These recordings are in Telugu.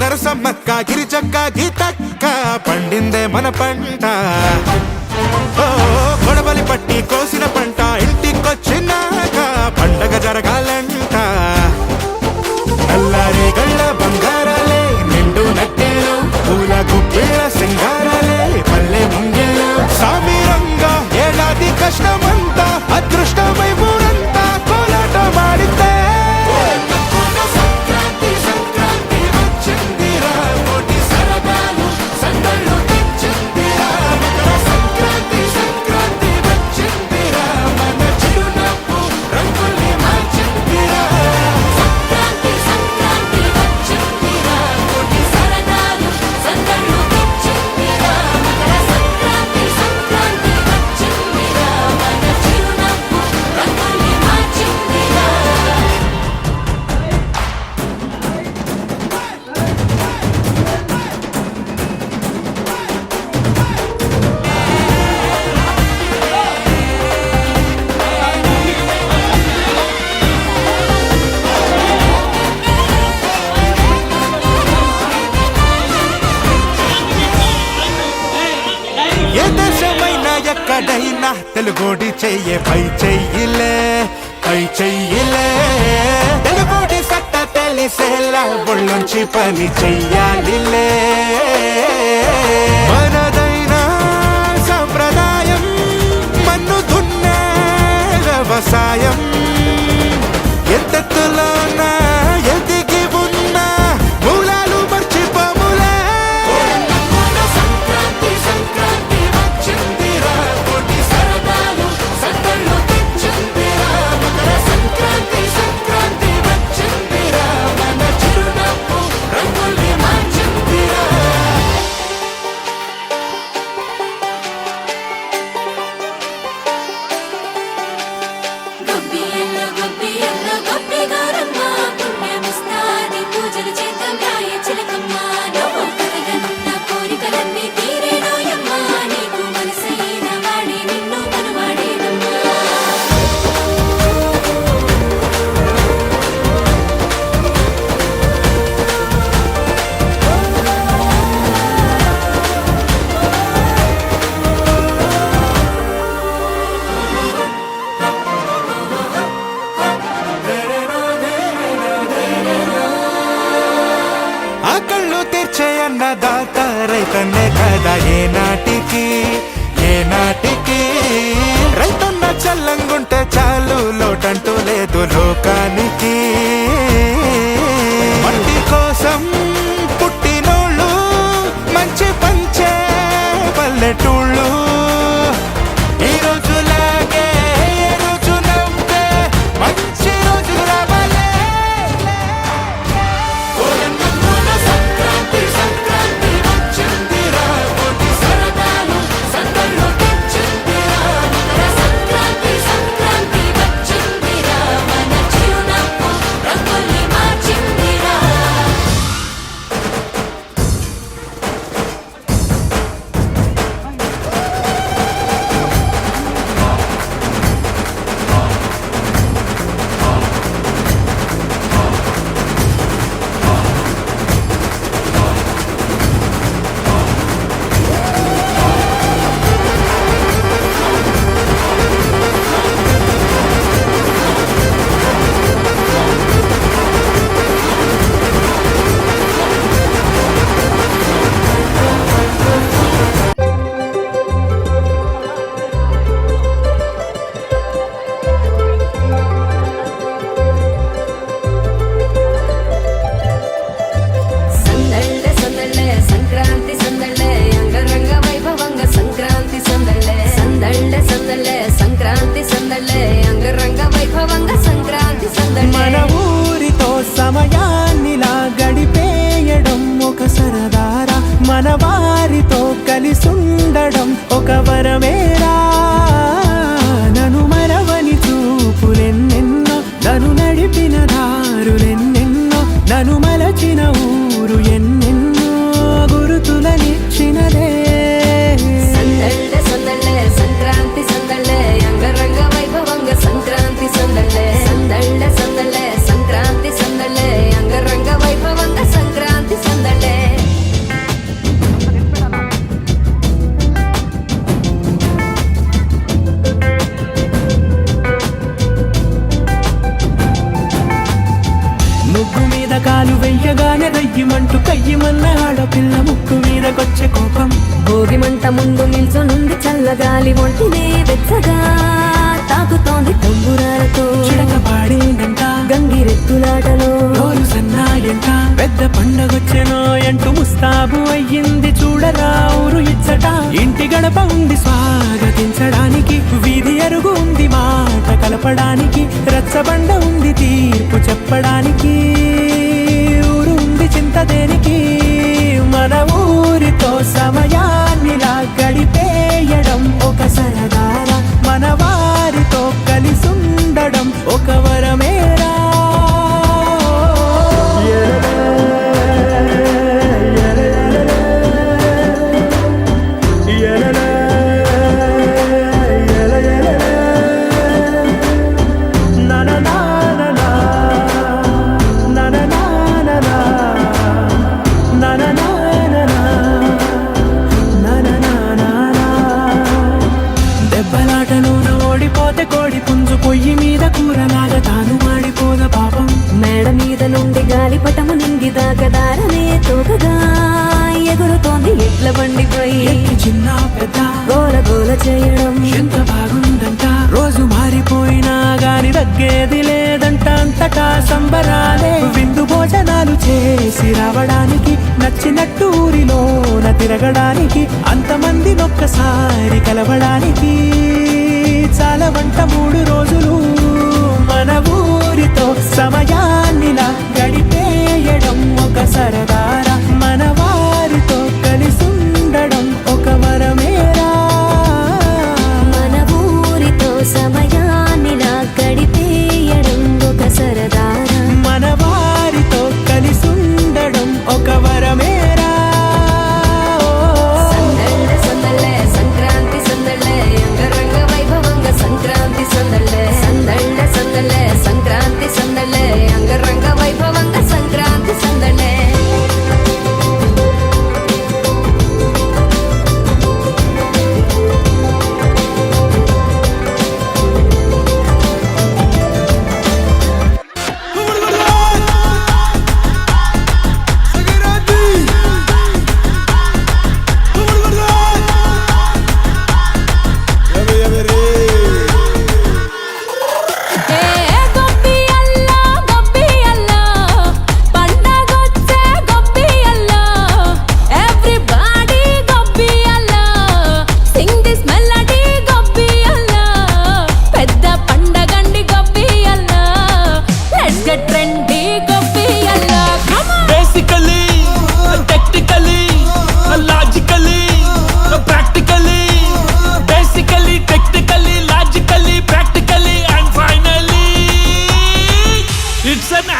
నరసమ్మక్క గిరిచక్క గీతక్క పండిందే మన పంట. గొడవలి పట్టి కోసిన పంట ఇంటికొచ్చినాక పండగ జరగాలంట. నల్లారే గళ్ళ బంగారాలే నిండు నట్టేలు పూల గుప్పిళ్ళ సింగారాలే పల్లె ముంగేలు సామీరంగా ఏడాది కష్టమంతా అదృష్టమై ఊరంతా కోలాట మాడితే ఎక్కడైనా తెలుగోడి చెయ్యే పై చెయ్యిలే పై చెయ్యిలే. తెలుగోడి సట్ట తెలిసేలా ఒళ్ళొంచి పని చెయ్యాలిలే. మనదైనా సంప్రదాయం మన్ను దున్నే వ్యవసాయం ఎంతెత్తులోనా ఎదిగి ఉన్నా మూలాలు మర్చిపోములే. అన్నదాత రైతన్నే కదా ఏనాటికి ఏనాటికి. రైతన్న చల్లంగుంటే చాలు లోటంటూ లేదు లోకానికి. మట్టి కోసం పుట్టినోళ్ళు మంచి పంచే పల్లెటూళ్ళు ఈ రోజులాగే ఏ రోజు నవ్వే మంచి రోజులు రావాలే. మన వారితో కలిసుండడం ఒక వరమేరా. నన్ను మరవని చూపులెన్నెన్నో నన్ను నడిపిన దారులెన్నెన్నో నన్ను మలచిన ఊరు ఎన్నెన్నో గురుతులనిచ్చినదే. సందళ్ళే సందళ్ళే సంక్రాంతి సందళ్ళే అంగరంగ వైభవంగ సంక్రాంతి సందళ్ళే. సందళ్ళే సందళ్ళే సంక్రాంతి సందళ్ళే అంగరంగ వైభవంగ సంక్రాంతి సందళ్ళే. కయ్యమన్న ఆడపిల్ల ముక్కు మీదకొచ్చే కోపం. భోగి మంట ముందు నిల్చొనుంది చల్లగాలి ఒంటినే వెచ్చగా తాకుతోంది తంబురాలతో చిడక పాడిందంట గంగిరెద్దులాటలో రోజు సన్నాయంట పెద్ద పండగొచ్చెనో అంటూ ముస్తాబు అయ్యింది చూడరా ఊరు ఇచ్చట. ఇంటి గడప ఉంది స్వాగతించడానికి, వీధి అరుగు ఉంది మాట కలపడానికి, రచ్చబండ ఉంది తీర్పు చెప్పడానికి, ఊరు ఉంది చింత దేనికి. మన ఊరితో సమయాన్నిలా గడిపేయడం ఒక సరదారా, మన వారితో కలిసుండడం ఒక వరమేరా. దెబ్బలాటలోన ఓడిపోతే కోడి పుంజు పొయ్యి మీద కూరలాగా తాను మాడిపోద పాపం. మేడ మీద నుండి గాలిపటము నింగిదాకా దారనే తోకగా ఎగురుతోంది ఎడ్ల బండిపై ఎక్కి చిన్న పెద్ద గోల గోల చేయడం ఎంత బాగుందంట. రోజు మారిపోయినా గాని తగ్గేది లేదంట, అంతటా సంబరాలే. విందు భోజనాలు చేసి రావడానికి, నచ్చినట్టు ఊరిలోన తిరగడానికి, అంతమంది ఒక్కసారి కలవడానికి చాలా వంట 3 రోజులు. మన ఊరితో సమయాన్నిలా గడిపేయడం ఒక సరదారా, మన వారితో కలిసుండడం ఒక వరమేరా. మన ఊరితో సమయాన్నిలా గడిపేయడం ఒక సరదారా, మన వారితో కలిసుండడం ఒక వరమేరా. సందళ్ళ సందళ్ళ సంక్రాంతి సందళ్ళ అంగరంగ వైభవంగ సంక్రాంతి సందళ్ళ సందళ్ళ సందళ్ళ సంక్రాంతి సందళ్ళ అంగరంగ వైభవంగ Sankranti సందళ్ళ.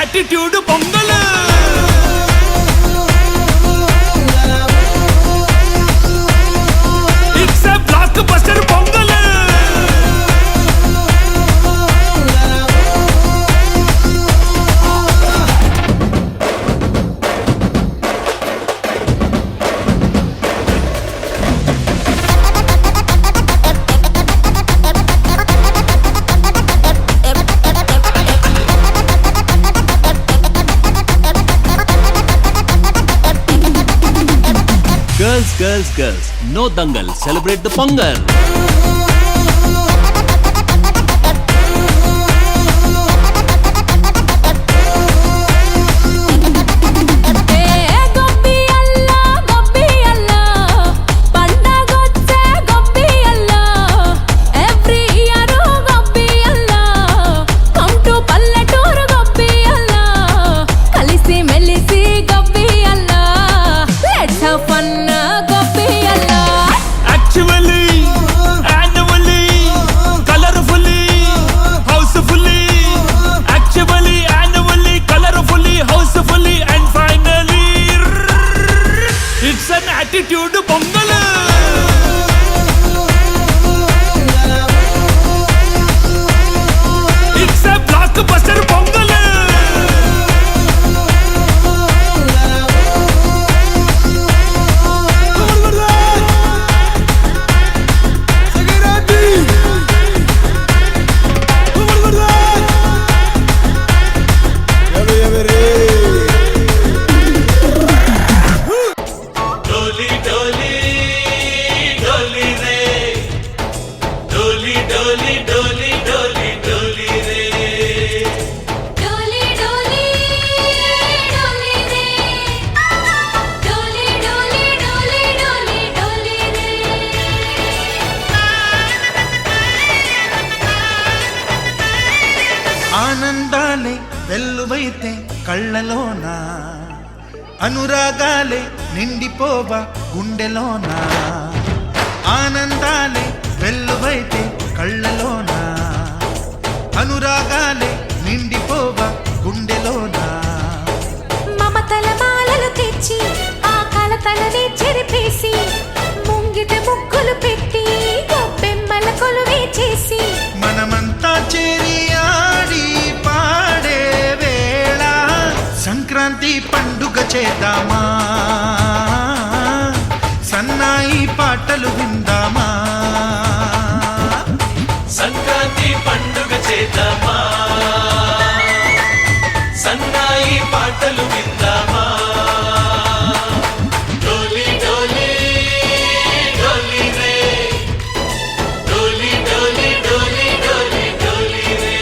attitude pongal. It's a blockbuster pongal. Girls, no dangal, celebrate the Pongal. Attitude pongal. It's a blockbuster pongal. కొలువైతే కళ్ళలోన అనురాగాలే నిండిపోవా గుండెలోన ఆనందాలే వెల్లువైతే కళ్ళలోన అనురాగాలే నిండిపోవా గుండెలోన మమతల మాలలు తెచ్చి ఆ కలతలనే చెరిపేసి ముంగిట ముగ్గులు పెట్టి గొప్పెమ్మల కొలువే చేసి మనమంతా చేరి ఆడి పాడే వేళ సంక్రాంతి పండుగ చేద్దామా సన్నాయి పాటలు విందామా సంక్రాంతి పండుగ చేద్దామా సన్నాయి పాటలు విందామా డోలి డోలి డోలి రే డోలి డోలి డోలి డోలి డోలి రే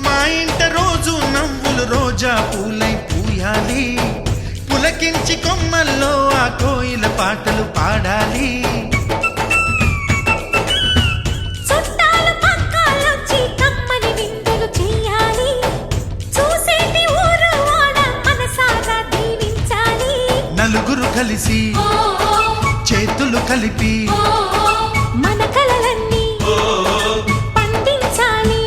మా ఇంట రోజు నవ్వులు రోజా పూలై పూయాలి పులకించి కొమ్మల్లో ఆ కోయిల పాటలు పాడాలి చుట్టాలు పక్కాలొచ్చి కమ్మని విందులు చెయ్యాలి చూసేటి ఊరు వాడ మనసారా దీవించాలి నలుగురు కలిసి చేతులు కలిపి మన కలలన్నీ పండించాలి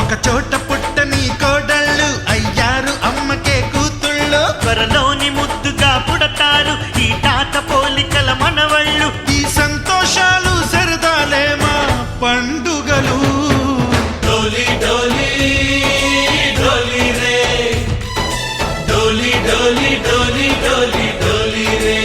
ఒక చోట పుట్టని కోడళ్ళు అయ్యారు అమ్మకే కూతుళ్ళు త్వరలోని ముద్దుగా పుడతారు ఈ తాత పోలికల మనవళ్ళు ఈ సంతోషాలు సరదాలే మా పండుగలు డోలి డోలి డోలి రే డోలి డోలి డోలి డోలి డోలి రే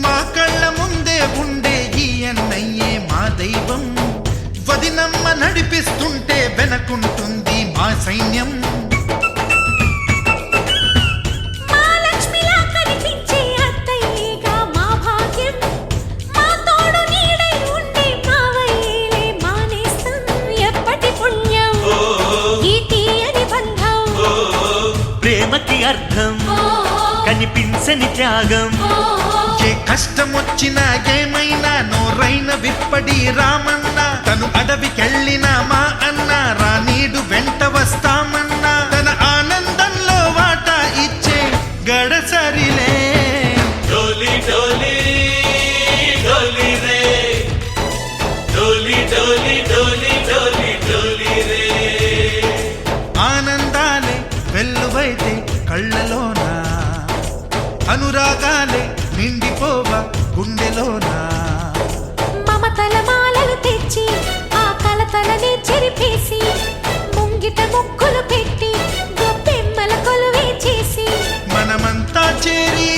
మా కళ్ళ ముందే ఉండే ఈ అన్నయ్యే మా దైవం వదినమ్మ నడిపిస్తుంటే వెనకుంటుంది మా సైన్యం మా లక్ష్మిలా కనిపించే అత్తయ్యేగా మా భాగ్యం మా తోడు నీడై ఉండే మావయ్యేలే మా నేస్తం ఎప్పటి పుణ్యం ఈ తీయని బంధం ప్రేమకి అర్థం కనిపించని త్యాగం ఏ కష్టం వచ్చినా ఏమైనా నోరైన విప్పడి రామన్న తను అడవికెళ్ళిన మా అన్న రానీడు వెంట వస్తామన్నా తన ఆనందంలో వాటా ఇచ్చే గడసరిలే డోలి డోలి డోలి రే డోలి డోలి డోలి డోలి డోలి రే ఆనందాలే వెల్లువైతే కళ్ళలోన అనురాగాలే నిండిపోవా గుండెలోన మమతల మాలలు తెచ్చి ఆ కలతలనే చెరిపేసి ముంగిట ముగ్గులు పెట్టి గొప్పెమ్మల కొలువే చేసి మనమంతా చేరి